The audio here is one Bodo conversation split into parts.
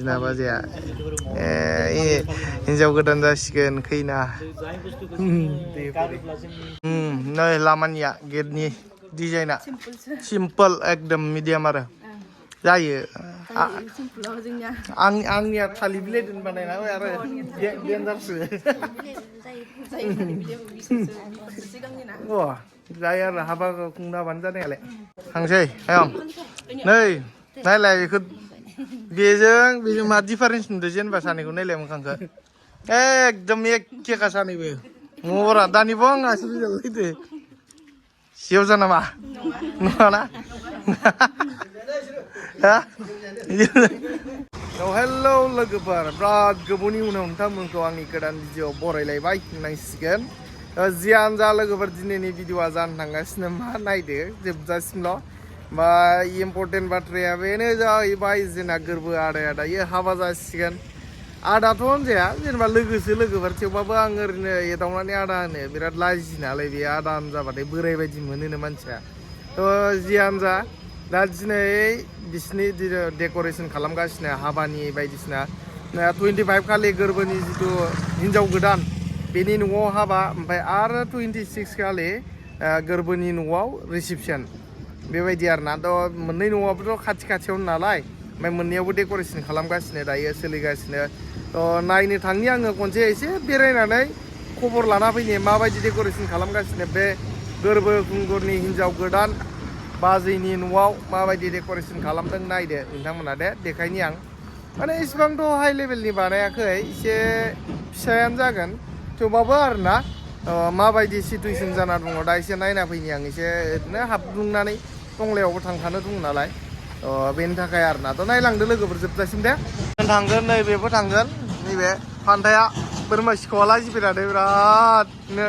इजना बाजैया हिन्जाव गोदान जासिगोन खैना नै लामानिया गेटनि डिजाइना सिम्पोल एकदम मिडियाम आरो जायो आंनिया थालिर बिलाइजों बानायना आरो देन्जारसो जायो आरो हाबा खुंनो हाबानो जानायालाय थांसै आयं नै नायलाय बेखौ बेजों मा डिफारेन्स नुदों जेनेबा सानैखौ नायलाय मोखांखौ एकदम एखेखा सानैबो महरा दानिबो आंहासो बिजालायदो सियावजा नामा नङाना हेलौ लोगोफोर बिराद गोबावनि उनाव नोंथांमोनखौ आंनि गोदान भिडिअ बरायलायबाय होननांसिगोन जियानो जा लोगोफोर दिनैनि भिडिअआ जानो थांगासिनो मा नायदो जोबजासिमल' ओमफ्राय इम्पर्टेन्ट बाथ्राया बेनो जाहैबाय जोंना गोरबो आदाया दायो हाबा जासिगोन आदाथ' होनजाया जेनेबा लोगोसो लोगोफोर थेवबाबो आं ओरैनो एदावनानै आदा होनो बिराद लाजि नालाय बे आदा जाबाथाय बोराय बायदि मोनोनो मानसिया थ' जियानो जा दा दिनै बिसिनि डेक'रेसन खालामगासिनो हाबानि बायदिसिना 25 खालि गोरबोनि जिथु हिन्जाव गोदान बेनि न'आव हाबा ओमफ्राय आरो 26 खालि गोरबोनि न'आव रिसिपसन बेबायदि आरोना थ' मोननै न'आबोथ' खाथि खाथियावनो नालाय ओमफ्राय मोननैयावबो डेक'रेसन खालामगासिनो दायो सोलिगासिनो थ' नायनो थांनि आङो खनसे एसे बेरायनानै खबर लाना फैनि माबायदि डेक'रेसन खालामगासिनो बे गोरबो खुंगुरनि हिन्जाव गोदान बाजैनि न'आव माबायदि डेक'रेसन खालामदों नायदो नोंथांमोना देखायनि आं माने इसिबांथ' हाइ लेभेलनि बानायाखै एसे फिसायानो जागोन थेवबाबो आरोना माबायदि सिटुवेसन जाना दङ दा एसे नायना फैनि आं एसे ओरैनो हाबग्लुंनानै टंलायावबो थांखानो दङ नालाय बेनि थाखाय आरोना थ' नायलांदो लोगोफोर जोबजासिम दे थांगोन नैबेबो थांगोन नैबे फान्थाया बोरमा सिखावा लाजिफेरादे बिरादनो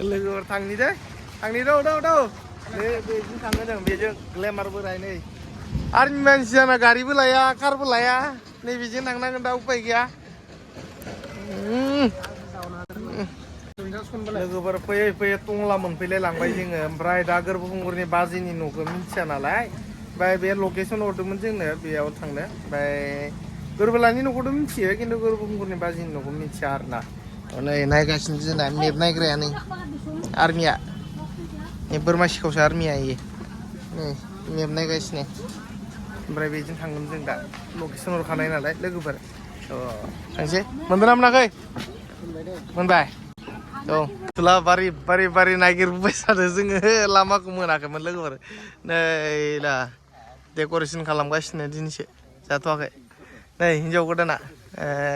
लोगोफोर थांनि दे थांनि दौ बेजों थाङो जों बेजों ग्लेमारबो रायनै आर्मि मानसि जाना गारिबो लाया कारबो लाया नैबेजों थांनांगोन दा उपाय गैया लोगोफोर फैयै फैयै टंला मोनफैलाय लांबाय जोङो ओमफ्राय दा गोरबो खुंगुरनि बाजैनि न'खौ मिथिया नालाय ओमफ्राय बे लकेसन हरदोंमोन जोंनो बेयाव थांनो ओमफ्राय गोरबोलानि न'खौथ' मिथियो खिन्थु गोरबो खुंगुरनि बाजैनि न'खौ मिथिया आरोना नै नायगासिनो जोंना मेप नायग्राया नै आर्मिया बोरमा सिखावसो आर्मिया नै मेप नायगासिनो ओमफ्राय बेजों थांगोन जों दा लकेसन हरखानाय नालाय लोगोफोर थांसै मोनदोंना मोनाखै मोनबाय औ थुला बारि नागिरबोबाय थादों जोङो लामाखौ मोनाखैमोन लोगोफोर नै दा डेक'रेसन खालामगासिनो दिनैसो जाथ'वाखै नै हिन्जाव गोदाना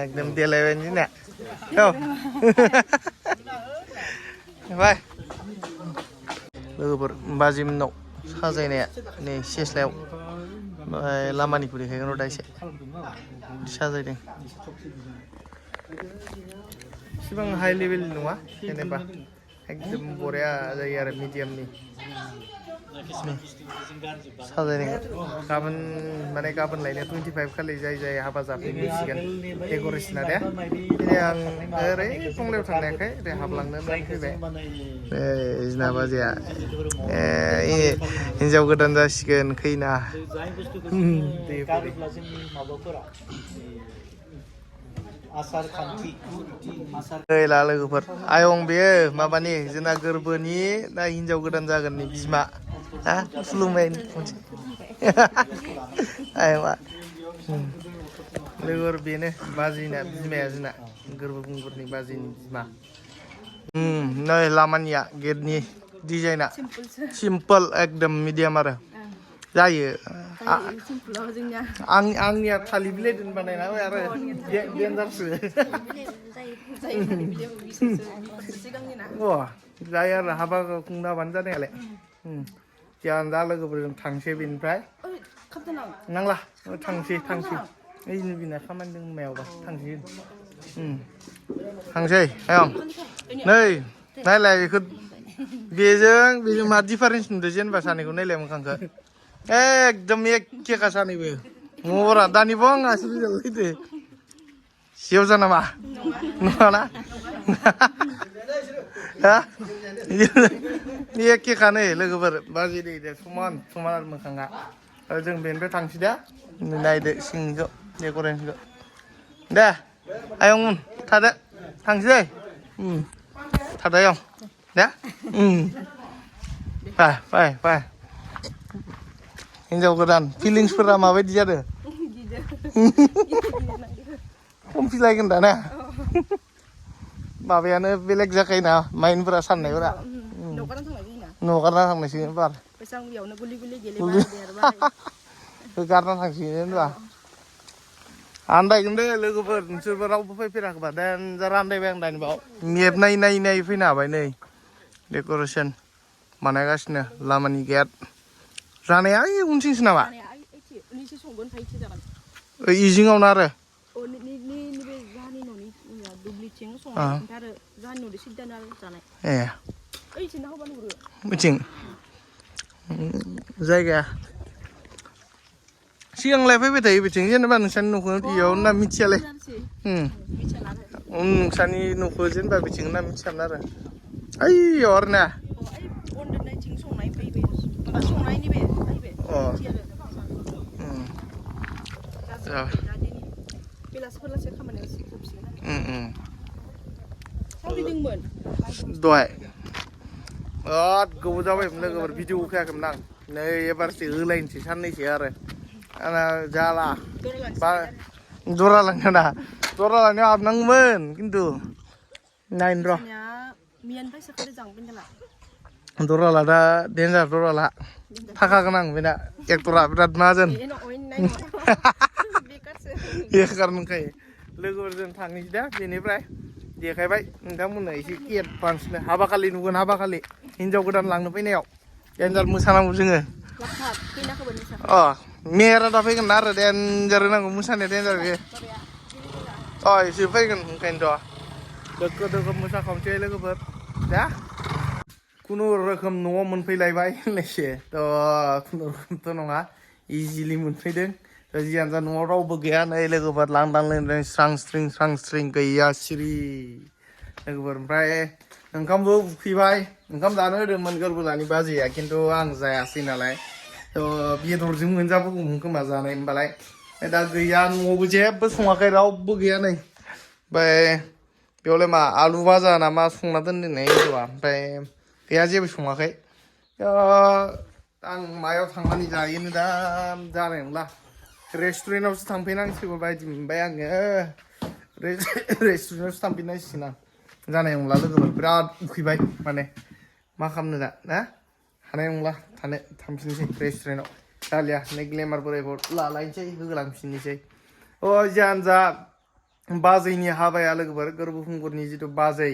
एकदम देलायबाय जोंना औ बाय लोगोफोर बाजिमोननाव साजायनाया नै सेस्लायाव ओमफ्राय लामानिखौ देखायगोन र' दा एसे साजायदों इसिबां हाइ लेभेलनि नङा जेनेबा एकदम बरिया जायो आरो मिडियामनि साजायनाय गाबोन लायनो 25 खालि जाय हाबा जाफैसिगोन डेक'रेसना दे दिनै आं ओरै टंलायाव थांनायखाय ओरै हाबलांनो फैबाय इजना बाजैया हिन्जाव गोदान जासिगोन खैना गैला लोगोफोर आयं बेयो माबानि जोंना गोरबोनि दा हिन्जाव गोदान जागोननि बिमा खुलुमबाय खनसे आयंआ लोगोफोर बेनो बाजैना बिमाया जोंना गोरबो खुंगुरनि बाजैनि बिमा नै लामानिया गेटनि डिजाइना सिम्पोल एकदम मिडियाम आरो जायो आंनिया थालिर बिलाइजों बानायना आरो देन्जारसो जायो आरो हाबा खुंनो हाबानो जानायालाय जियानो जा लोगोफोरजों थांसै बेनिफ्राय नांला थांसै ओइनो बिना खामानि दं मायावबा थांसै आयं नै नायलाय बेखौ बेजों मा डिफारेन्स नुदों जेनेबा सानैखौ नायलाय मोखांखौ एकदम एखेखा सानैबो महरा दानिबो आंहासो बिजालायदो सियावजा नामा नङाना एखेखा नै लोगोफोर बाजै दे समान आरो मोखाङा जों बेनिफ्राय थांसै दा नायदो सिंनिखौ डेक'रेसनखौ दे आयं थादो थांसै थादो आयं दे फै हिन्जाव गोदान फिलिंसफोरा माबायदि जादों खमफिलायगोन दा ना माबायानो बेलेग जाखायोना माइन्दफोरा साननायफोरा न'गारना थांनायसिगोन बार गारना थांसिगोन होनबा आन्दायगोन दे लोगोफोर नोंसोरबो रावबो फैफेराखैबा देनजार आन्दायबाय आं दानि बाव मेप नायै फैनो हाबाय नै डेक'रेसन बानायगासिनो लामानि गेट जानाया ओइ उनथिंसो नामा इजिङावनो आरो ए मिथिं जायगाया सिगांलाय फैबाय थायो बिथिं जेनेबा नोंसानि न'खौ इयाव ना मिथियालाय नोंसानि न'खौ जेनेबा बिथिं ना मिथियामोन आरो ओइयाव आरो ना दहाय गोबाव जाबायमोन लोगोफोर भिडिअ फैयाखैमोन आं नै एबारसो होलायनोसै साननैसो आरो आंना जाला जरा लांना जरा लांनायाव हाबनांगौमोन खिन्थु नायनो र' दराला दा देन्जार दराला थाखा गोनां बेना एक्टरा बिराद माहाजोन बेखार नंखायो लोगोफोरजों थांनोसै दा बेनिफ्राय देखायबाय नोंथांमोननो एसे एडभान्सनो हाबा खालि नुगोन हाबा खालि हिन्जाव गोदान लांनो फैनायाव देन्जार मोसानांगौ जोङो मेहेरा दा फैगोन ना आरो देन्जार होनांगौ मोसानाया देन्जार बेयो एसे फैगोन ओंखायनोथ' दोखो दोखो मोसाखावनोसै लोगोफोर दा खुनुरोखोम न'आव मोनफैलायबाय होननायसो खुनुरोखोमथ' नङा इजिलि मोनफैदों जियानो जा न'आव रावबो गैया नै लोगोफोर लांदां लोंदां स्रां स्रिं गैया सिरि लोगोफोर ओमफ्राय ओंखामबो उखैबाय ओंखाम जानो होदोंमोन गोरबोलानि बाजैया खिन्थु आं जायासै नालाय बेदरजों मोनजाबोगौमोन खोमा जानाय होनबालाय दा गैया न'आवबो जेबो सङाखै रावबो गैया नै ओमफ्राय बेयावलाय मा आलु भाजा ना मा संना दोनदोंनो हिन्जावआ ओमफ्राय गैया जेबो सङाखै आं मायाव थांनानै जायोनो दा जानाय नंला रेस्टुरेन्टआवसो थांफैनांसिगौ बायदि मोनबाय आङो रेस्टुरेन्टआवसो थांफैनांसिगोन आं जानाय नंला लोगोफोर बिराद उखैबाय माने मा खालामनो दा ना हानाय नंला थांफिननोसै रेस्टुरेन्टआव जालिया नै ग्लेमार बोरायखौ लालायनोसै होलांफिननोसै जियानो जा बाजैनि हाबाया लोगोफोर गोरबो खुंगुरनि जिथु बाजै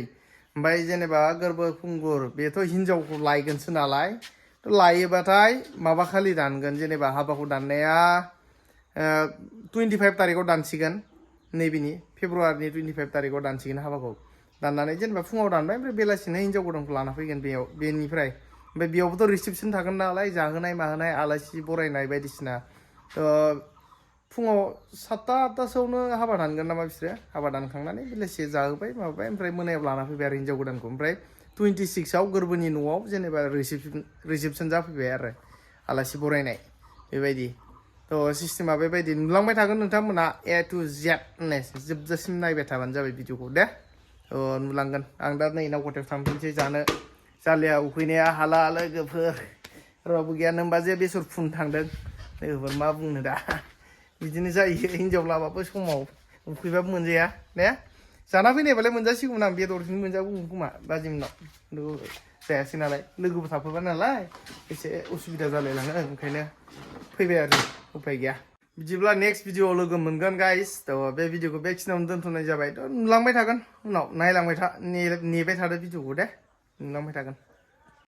ओमफ्राय जेनेबा गोरबो खुंगुर बेथ' हिन्जावखौ लायगोनसो नालाय लायोबाथाय माबा खालि दानगोन जेनेबा हाबाखौ दाननाया 25 तारिखआव दानसिगोन नैबेनि फेब्रुवारिनि 25 तारिखआव दानसिगोन हाबाखौ दाननानै जेनेबा फुङाव दानबाय ओमफ्राय बेलासिनो हिन्जाव गोदानखौ लाना फैगोन बेनिफ्राय ओमफ्राय बेयावबोथ' रिसेपसन थागोन नालाय जाहोनाय माहोनाय आलासि बरायनाय बायदिसिना फुङाव 7-8तासोआवनो हाबा दानगोन नामा बिसोरो हाबा दानखांनानै बेलासि जाहोबाय माबाबाय ओमफ्राय मोनायाव लाना फैबाय आरो हिन्जाव गोदानखौ ओमफ्राय 26आव गोरबोनि न'आव जेनेबा रिसेपसन जाफैबाय आरो आलासि बरायनाय बेबायदि सिस्टेमा बेबायदि नुलांबाय थागोन नोंथांमोना A to Z होननाय जोबजासिम नायबाय थाबानो जाबाय भिडिअखौ दे नुलांगोन आं दा नै नावकाटायाव थांफिनसै जानो जालिया उखैनाया हाला लोगोफोर रावबो गैया नोंबा जे बेसर फुनो थांदों लोगोफोर मा बुंनो दा बिदिनो जायो हिन्जाव लाबाबो समाव उखैबाबो मोनजाया ने जाना फैनायबालाय मोनजासिगौमोन आं बेदरजों मोनजागौमोन खोमा बाजिमोननाव जायासै नालाय लोगोबो थाफैबाय नालाय एसे उसुबिदा जालायलाङो ओंखायनो फैबाय आरो उफाय गैया बिदिब्ला नेक्स्ट भिडिअआव लोगो मोनगोन गाइस बे भिडिअखौ बेखिनियावनो दोनथ'नाय जाबाय नुलांबाय थागोन उनाव नायलांबाय था नेबाय थादो भिडिअखौ दे नुलांबाय थागोन